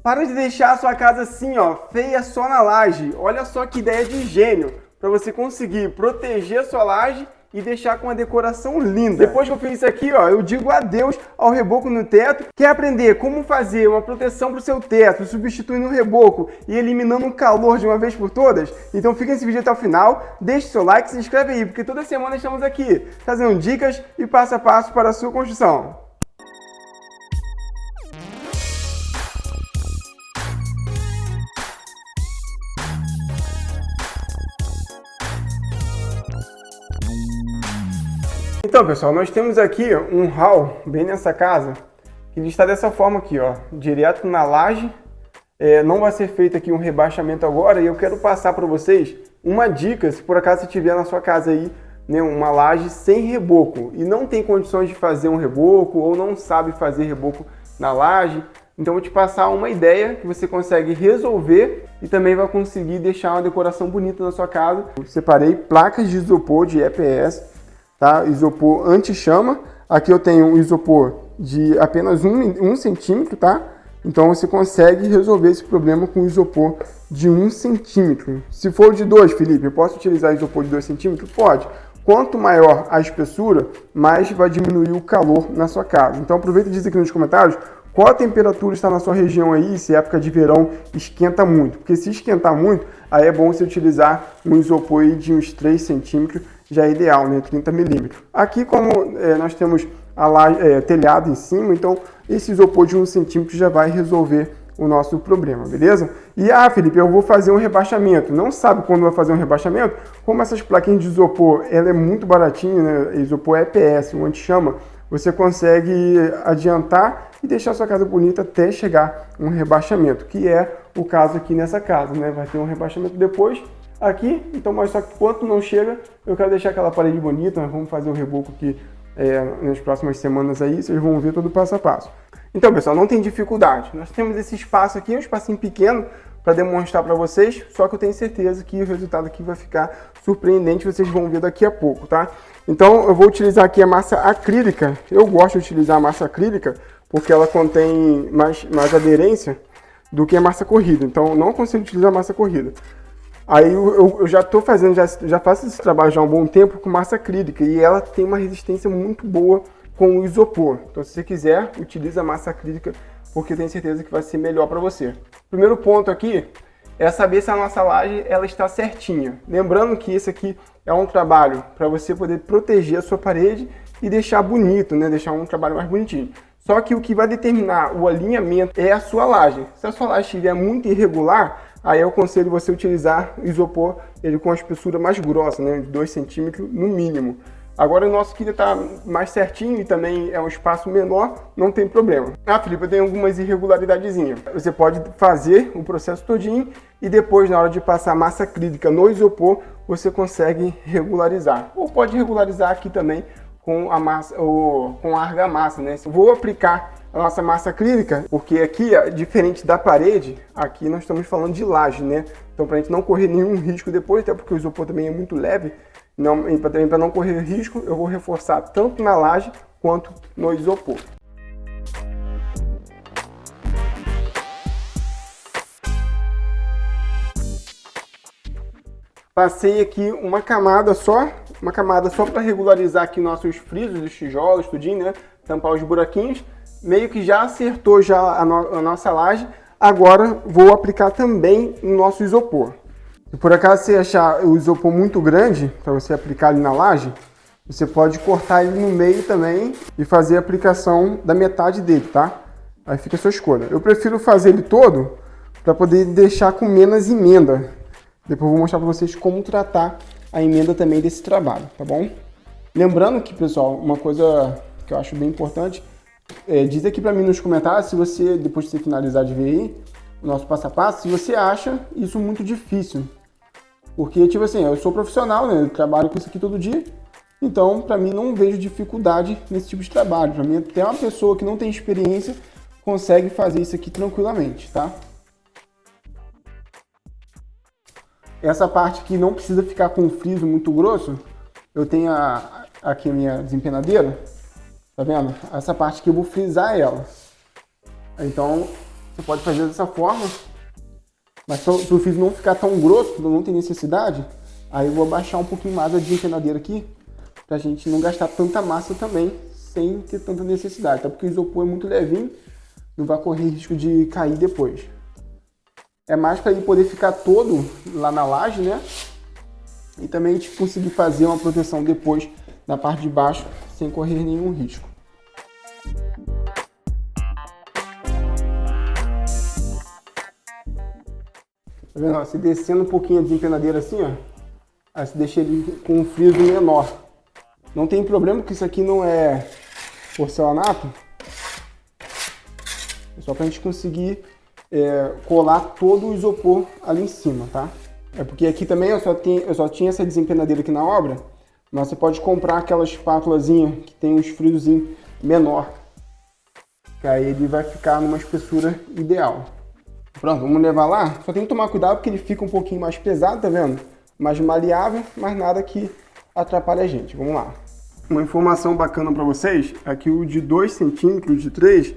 Para de deixar a sua casa assim, ó, feia só na laje. Olha só que ideia de gênio para você conseguir proteger a sua laje e deixar com uma decoração linda. Depois que eu fiz isso aqui, ó, eu digo adeus ao reboco no teto. Quer aprender como fazer uma proteção para o seu teto, substituindo o reboco e eliminando o calor de uma vez por todas? Então fica nesse vídeo até o final, deixe seu like e se inscreve aí, porque toda semana estamos aqui trazendo dicas e passo a passo para a sua construção. Então, pessoal, nós temos aqui um hall bem nessa casa, que ele está dessa forma aqui, ó, direto na laje. Não vai ser feito aqui um rebaixamento agora, e eu quero passar para vocês uma dica, se por acaso você tiver na sua casa aí, né, uma laje sem reboco e não tem condições de fazer um reboco ou não sabe fazer reboco na laje. Então, eu vou te passar uma ideia que você consegue resolver e também vai conseguir deixar uma decoração bonita na sua casa. Eu separei placas de isopor de EPS. Tá? Isopor anti-chama. Aqui eu tenho um isopor de apenas 1 centímetro, tá? Então você consegue resolver esse problema com isopor de 1 centímetro. Se for de 2, Felipe, eu posso utilizar isopor de 2 centímetros? Pode. Quanto maior a espessura, mais vai diminuir o calor na sua casa. Então aproveita e diz aqui nos comentários qual a temperatura está na sua região aí, se é época de verão esquenta muito. Porque se esquentar muito, aí é bom você utilizar um isopor aí de uns 3 centímetros, já é ideal, né? 30 milímetros. Aqui, como nós temos telhado em cima, então esse isopor de 1 centímetro já vai resolver o nosso problema, beleza? E Felipe, eu vou fazer um rebaixamento. Não sabe quando vai fazer um rebaixamento? Como essas plaquinhas de isopor, ela é muito baratinha, né? Isopor EPS, um anti-chama, você consegue adiantar e deixar a sua casa bonita até chegar um rebaixamento, que é o caso aqui nessa casa, né? Vai ter um rebaixamento depois aqui, então, mas só que enquanto não chega, eu quero deixar aquela parede bonita. Nós vamos fazer o reboco aqui nas próximas semanas aí, vocês vão ver todo o passo a passo. Então, pessoal, não tem dificuldade. Nós temos esse espaço aqui, um espacinho pequeno, para demonstrar para vocês, só que eu tenho certeza que o resultado aqui vai ficar surpreendente, vocês vão ver daqui a pouco, tá? Então, eu vou utilizar aqui a massa acrílica. Eu gosto de utilizar a massa acrílica porque ela contém mais aderência do que a massa corrida. Então, eu não consigo utilizar a massa corrida. Aí eu já estou fazendo, já faço esse trabalho já há um bom tempo com massa acrílica e ela tem uma resistência muito boa com o isopor. Então, se você quiser, utilize a massa acrílica porque eu tenho certeza que vai ser melhor para você. Primeiro ponto aqui é saber se a nossa laje ela está certinha. Lembrando que esse aqui é um trabalho para você poder proteger a sua parede e deixar bonito, né? Deixar um trabalho mais bonitinho. Só que o que vai determinar o alinhamento é a sua laje. Se a sua laje estiver muito irregular, aí eu aconselho você utilizar o isopor ele com a espessura mais grossa, né, de 2 centímetros no mínimo. Agora o nosso aqui está mais certinho e também é um espaço menor, não tem problema. Felipe, eu tenho algumas irregularidadezinhas. Você pode fazer o processo todinho e depois, na hora de passar massa acrílica no isopor, você consegue regularizar. Ou pode regularizar aqui também com a massa, ou com a argamassa, né? Vou aplicar a nossa massa acrílica, porque aqui, diferente da parede, aqui nós estamos falando de laje, né? Então, para a gente não correr nenhum risco depois, até porque o isopor também é muito leve, para não correr risco, eu vou reforçar tanto na laje quanto no isopor. Passei aqui uma camada só para regularizar aqui nossos frisos, os tijolos, tudinho, né? Tampar os buraquinhos. Meio que já acertou já a nossa laje. Agora vou aplicar também no nosso isopor. Se por acaso você achar o isopor muito grande para você aplicar ali na laje, você pode cortar ele no meio também e fazer a aplicação da metade dele, tá? Aí fica a sua escolha. Eu prefiro fazer ele todo para poder deixar com menos emenda. Depois eu vou mostrar para vocês como tratar a emenda também desse trabalho, tá bom? Lembrando que, pessoal, uma coisa que eu acho bem importante, diz aqui para mim nos comentários, se você, depois de você finalizar de ver aí, o nosso passo a passo, se você acha isso muito difícil. Porque, tipo assim, eu sou profissional, né? Eu trabalho com isso aqui todo dia, então, para mim, não vejo dificuldade nesse tipo de trabalho. Para mim, até uma pessoa que não tem experiência consegue fazer isso aqui tranquilamente, tá? Essa parte aqui não precisa ficar com um friso muito grosso. Eu tenho aqui a minha desempenadeira, tá vendo? Essa parte aqui eu vou frisar ela. Então, você pode fazer dessa forma, mas para o piso não ficar tão grosso, quando não tem necessidade, aí eu vou abaixar um pouquinho mais a desempenadeira aqui, pra gente não gastar tanta massa também, sem ter tanta necessidade, até porque o isopor é muito levinho, não vai correr risco de cair depois. É mais para ele poder ficar todo lá na laje, né? E também a gente conseguir fazer uma proteção depois na parte de baixo, sem correr nenhum risco. Tá vendo? Ó, se descendo um pouquinho a desempenadeira assim, ó, aí você deixa ele com um friso menor. Não tem problema, porque isso aqui não é porcelanato. É só pra gente conseguir colar todo o isopor ali em cima, tá? É porque aqui também eu só tinha essa desempenadeira aqui na obra, mas você pode comprar aquela espátulazinha que tem uns frisozinhos menor, que aí ele vai ficar numa espessura ideal. Pronto, vamos levar lá. Só tem que tomar cuidado porque ele fica um pouquinho mais pesado, tá vendo? Mais maleável, mas nada que atrapalhe a gente. Vamos lá. Uma informação bacana para vocês é que o de 2 centímetros, de 3,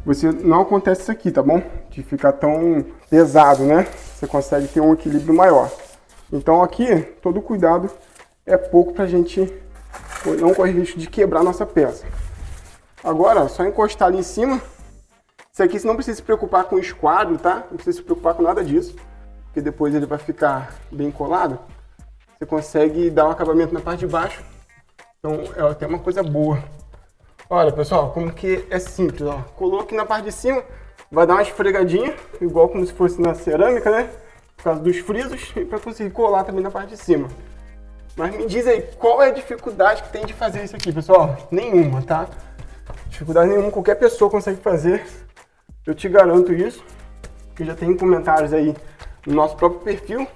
você não acontece isso aqui, tá bom? De ficar tão pesado, né? Você consegue ter um equilíbrio maior. Então aqui, todo cuidado é pouco pra gente não correr risco de quebrar nossa peça. Agora, só encostar ali em cima. Isso aqui você não precisa se preocupar com o esquadro, tá? Não precisa se preocupar com nada disso, porque depois ele vai ficar bem colado. Você consegue dar um acabamento na parte de baixo. Então é até uma coisa boa. Olha, pessoal, como que é simples, ó. Colou aqui na parte de cima, vai dar uma esfregadinha, igual como se fosse na cerâmica, né? Por causa dos frisos, e para conseguir colar também na parte de cima. Mas me diz aí, qual é a dificuldade que tem de fazer isso aqui, pessoal? Nenhuma, tá? Dificuldade nenhuma, qualquer pessoa consegue fazer. Eu te garanto isso, que já tem comentários aí no nosso próprio perfil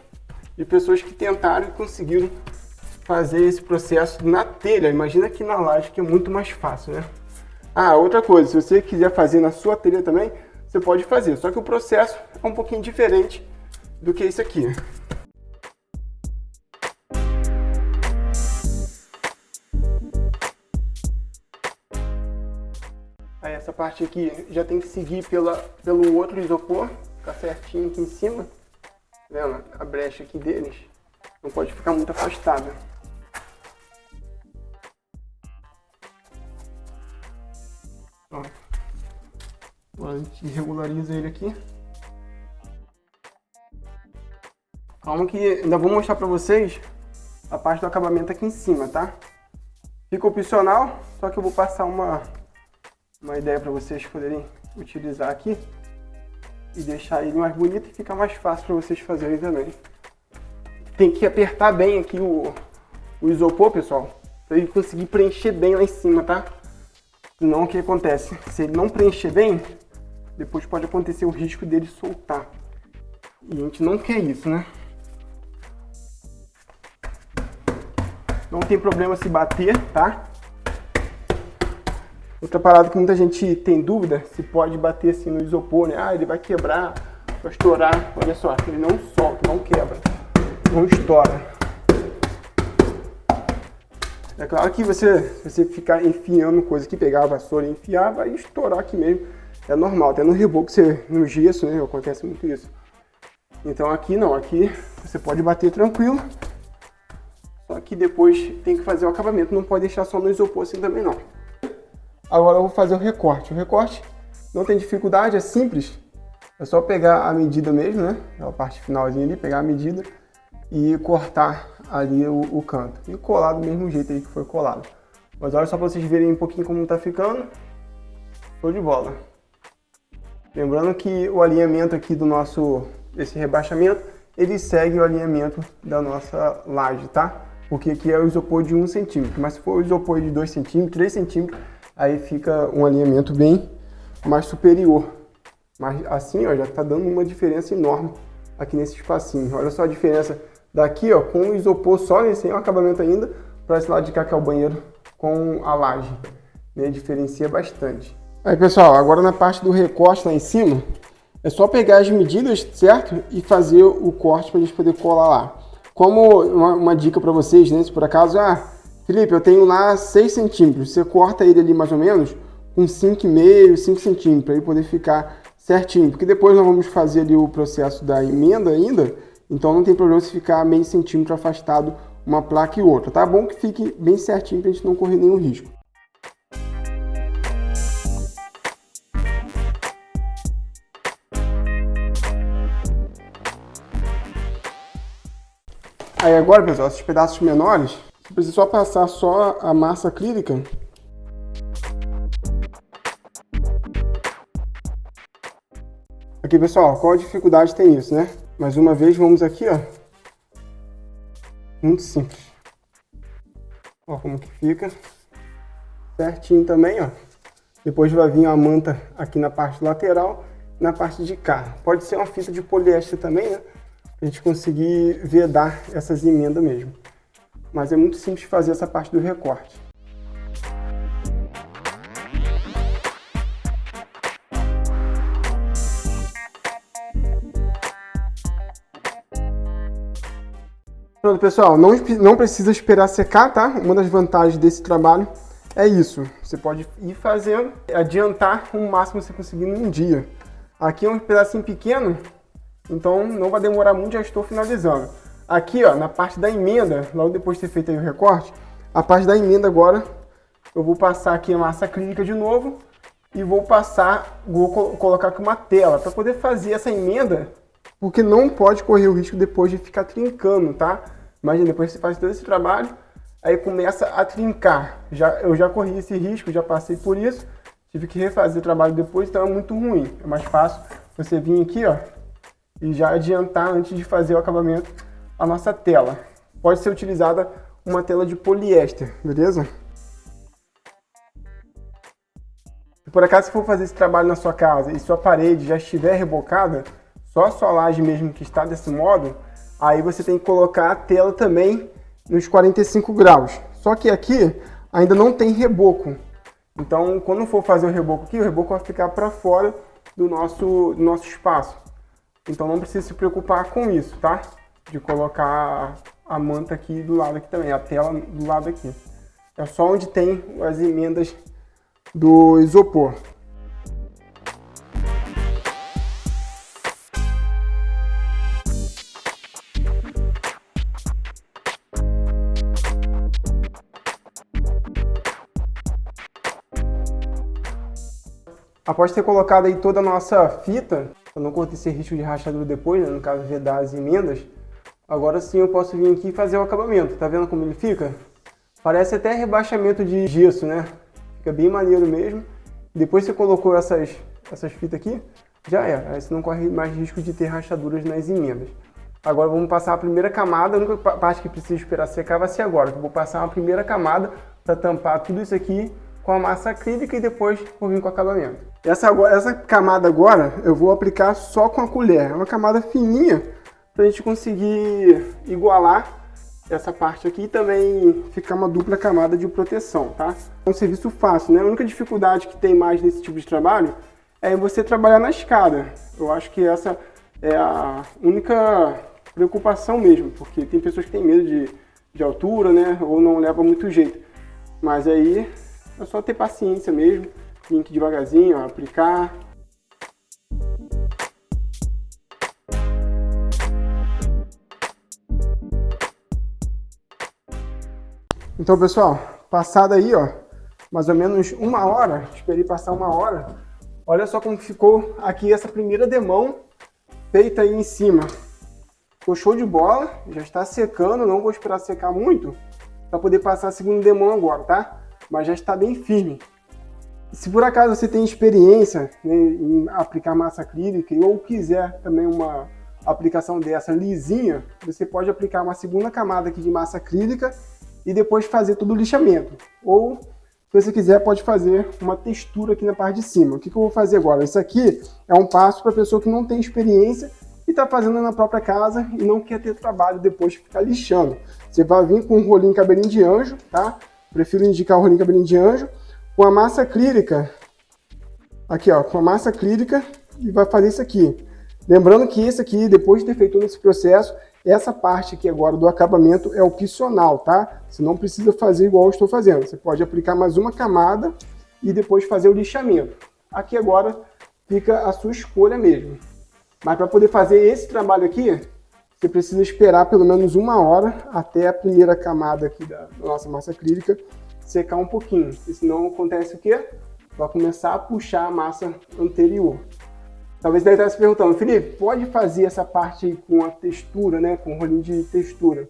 de pessoas que tentaram e conseguiram fazer esse processo na telha. Imagina aqui na laje, que é muito mais fácil, né? Ah, outra coisa, se você quiser fazer na sua telha também, você pode fazer, só que o processo é um pouquinho diferente do que isso aqui. Aí essa parte aqui já tem que seguir pelo outro isopor, ficar certinho aqui em cima. Tá vendo? A brecha aqui deles não pode ficar muito afastada. Pronto. Agora a gente regulariza ele aqui. Calma que ainda vou mostrar pra vocês a parte do acabamento aqui em cima, tá? Fica opcional, só que eu vou passar uma ideia para vocês poderem utilizar aqui e deixar ele mais bonito e ficar mais fácil para vocês fazerem também. Tem que apertar bem aqui o isopor, pessoal, para ele conseguir preencher bem lá em cima, tá? Senão o que acontece? Se ele não preencher bem, depois pode acontecer o risco dele soltar. E a gente não quer isso, né? Não tem problema se bater, tá? Outra parada que muita gente tem dúvida, se pode bater assim no isopor, né? Ah, ele vai quebrar, vai estourar. Olha só, ele não solta, não quebra, não estoura. É claro que se você ficar enfiando coisa aqui, pegar a vassoura e enfiar, vai estourar aqui mesmo. É normal, até no reboco, no gesso, né? Acontece muito isso. Então aqui não, aqui você pode bater tranquilo. Só que depois tem que fazer o acabamento, não pode deixar só no isopor assim também não. Agora eu vou fazer o recorte. O recorte não tem dificuldade, é simples. É só pegar a medida mesmo, né? A parte finalzinha ali, pegar a medida e cortar ali o canto. E colar do mesmo jeito aí que foi colado. Mas olha só para vocês verem um pouquinho como tá ficando. Show de bola. Lembrando que o alinhamento aqui desse rebaixamento, ele segue o alinhamento da nossa laje, tá? Porque aqui é o isopor de 1 centímetro. Mas se for o isopor de 2 centímetros, 3 centímetros, aí fica um alinhamento bem mais superior. Mas assim, ó, já tá dando uma diferença enorme aqui nesse espacinho. Olha só a diferença daqui, ó, com o isopor só, sem o acabamento ainda, para esse lado de cá que é o banheiro com a laje. Né? Diferencia bastante. Aí, pessoal, agora na parte do recorte lá em cima, é só pegar as medidas, certo? E fazer o corte para a gente poder colar lá. Como uma dica para vocês, né? Se por acaso, Felipe, eu tenho lá 6 centímetros, você corta ele ali mais ou menos com 5,5, 5 centímetros, para ele poder ficar certinho, porque depois nós vamos fazer ali o processo da emenda ainda, então não tem problema se ficar meio centímetro afastado uma placa e outra, tá bom que fique bem certinho para a gente não correr nenhum risco. Aí agora, pessoal, esses pedaços menores, você precisa só passar só a massa acrílica. Aqui, pessoal, qual a dificuldade tem isso, né? Mais uma vez, vamos aqui, ó. Muito simples. Ó como que fica. Certinho também, ó. Depois vai vir a manta aqui na parte lateral, na parte de cá. Pode ser uma fita de poliéster também, né? Pra gente conseguir vedar essas emendas mesmo. Mas é muito simples fazer essa parte do recorte. Pronto, pessoal, não precisa esperar secar, tá? Uma das vantagens desse trabalho é isso. Você pode ir fazendo, adiantar o máximo que você conseguir num dia. Aqui é um pedacinho pequeno, então não vai demorar muito, já estou finalizando. Aqui, ó, na parte da emenda, logo depois de ter feito aí o recorte, a parte da emenda agora, eu vou passar aqui a massa acrílica de novo e vou colocar aqui uma tela para poder fazer essa emenda, porque não pode correr o risco depois de ficar trincando, tá? Imagina, depois você faz todo esse trabalho, aí começa a trincar. Eu já corri esse risco, já passei por isso, tive que refazer o trabalho depois, então é muito ruim. É mais fácil você vir aqui, ó, e já adiantar antes de fazer o acabamento a nossa tela. Pode ser utilizada uma tela de poliéster, beleza? Se por acaso você for fazer esse trabalho na sua casa e sua parede já estiver rebocada, só a sua laje mesmo que está desse modo, aí você tem que colocar a tela também nos 45 graus. Só que aqui ainda não tem reboco. Então, quando for fazer o reboco aqui, o reboco vai ficar para fora do nosso espaço. Então não precisa se preocupar com isso, tá? De colocar a manta aqui do lado aqui também, a tela do lado aqui. É só onde tem as emendas do isopor. Após ter colocado aí toda a nossa fita, para não acontecer risco de rachadura depois, né, no caso vedar as emendas, agora sim eu posso vir aqui e fazer o acabamento. Tá vendo como ele fica? Parece até rebaixamento de gesso, né? Fica bem maneiro mesmo. Depois que você colocou essas fitas aqui, já era. Aí você não corre mais risco de ter rachaduras nas emendas. Agora vamos passar a primeira camada. A única parte que precisa esperar secar vai ser agora. Eu vou passar uma primeira camada para tampar tudo isso aqui com a massa acrílica e depois vou vir com o acabamento. Essa camada agora eu vou aplicar só com a colher. É uma camada fininha para a gente conseguir igualar essa parte aqui e também ficar uma dupla camada de proteção, tá? É um serviço fácil, né? A única dificuldade que tem mais nesse tipo de trabalho é você trabalhar na escada. Eu acho que essa é a única preocupação mesmo, porque tem pessoas que têm medo de altura, né? Ou não leva muito jeito. Mas aí é só ter paciência mesmo, vir aqui devagarzinho, ó, aplicar. Então, pessoal, passada aí, ó, mais ou menos 1 hora, esperei passar 1 hora, olha só como ficou aqui essa primeira demão feita aí em cima. Ficou show de bola, já está secando, não vou esperar secar muito para poder passar a segunda demão agora, tá? Mas já está bem firme. Se por acaso você tem experiência, né, em aplicar massa acrílica ou quiser também uma aplicação dessa lisinha, você pode aplicar uma segunda camada aqui de massa acrílica e depois fazer todo o lixamento. Ou, se você quiser, pode fazer uma textura aqui na parte de cima. O que eu vou fazer agora? Isso aqui é um passo para a pessoa que não tem experiência e está fazendo na própria casa e não quer ter trabalho depois de ficar lixando. Você vai vir com um rolinho cabelinho de anjo, tá? Prefiro indicar o rolinho cabelinho de anjo, com a massa acrílica, aqui ó, com a massa acrílica, e vai fazer isso aqui. Lembrando que esse aqui, depois de ter feito todo esse processo, essa parte aqui agora do acabamento é opcional, tá? Você não precisa fazer igual eu estou fazendo. Você pode aplicar mais uma camada e depois fazer o lixamento. Aqui agora fica a sua escolha mesmo. Mas para poder fazer esse trabalho aqui, você precisa esperar pelo menos 1 hora até a primeira camada aqui da nossa massa acrílica secar um pouquinho. E senão acontece o quê? Vai começar a puxar a massa anterior. Talvez você esteja se perguntando, Felipe, pode fazer essa parte aí com a textura, né? Com o rolinho de textura,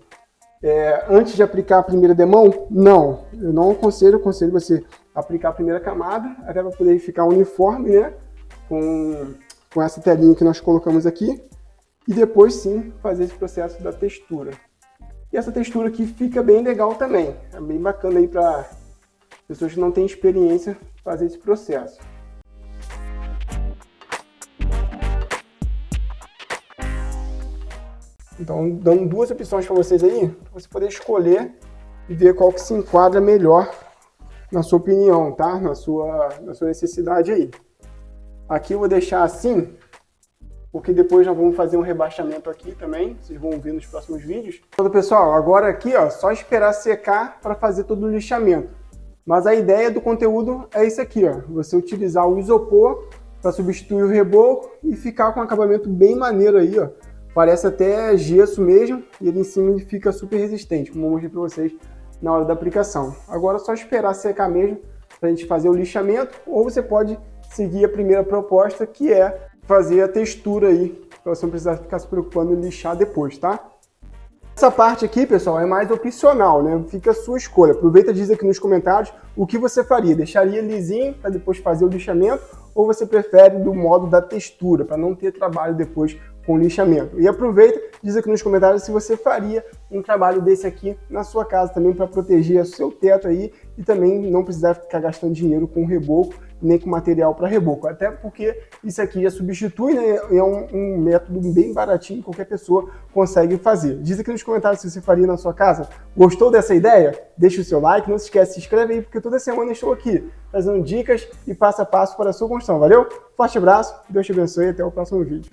antes de aplicar a primeira demão? Não, eu não aconselho você aplicar a primeira camada, até para poder ficar uniforme, né? Com essa telinha que nós colocamos aqui. E depois sim fazer esse processo da textura. E essa textura aqui fica bem legal também. É bem bacana aí para pessoas que não têm experiência fazer esse processo. Então, dando 2 opções para vocês aí, para você poder escolher e ver qual que se enquadra melhor na sua opinião, tá? Na sua necessidade aí. Aqui eu vou deixar assim, porque depois nós vamos fazer um rebaixamento aqui também, vocês vão ver nos próximos vídeos. Então, pessoal, agora aqui, ó, só esperar secar para fazer todo o lixamento. Mas a ideia do conteúdo é isso aqui, ó, você utilizar o isopor para substituir o reboco e ficar com um acabamento bem maneiro aí, ó. Parece até gesso mesmo e ele em cima ele fica super resistente, como eu mostrei para vocês na hora da aplicação. Agora é só esperar secar mesmo para a gente fazer o lixamento, ou você pode seguir a primeira proposta, que é fazer a textura aí, para você não precisar ficar se preocupando em lixar depois, tá? Essa parte aqui, pessoal, é mais opcional, né? Fica a sua escolha. Aproveita e diz aqui nos comentários o que você faria. Deixaria lisinho para depois fazer o lixamento, ou você prefere do modo da textura, para não ter trabalho depois com lixamento. E aproveita, diz aqui nos comentários se você faria um trabalho desse aqui na sua casa também, para proteger o seu teto aí e também não precisar ficar gastando dinheiro com reboco, nem com material para reboco. Até porque isso aqui já substitui, né? É um método bem baratinho, qualquer pessoa consegue fazer. Diz aqui nos comentários se você faria na sua casa. Gostou dessa ideia? Deixa o seu like, não se esquece, se inscreve aí, porque toda semana eu estou aqui trazendo dicas e passo a passo para a sua construção. Valeu? Forte abraço, Deus te abençoe e até o próximo vídeo.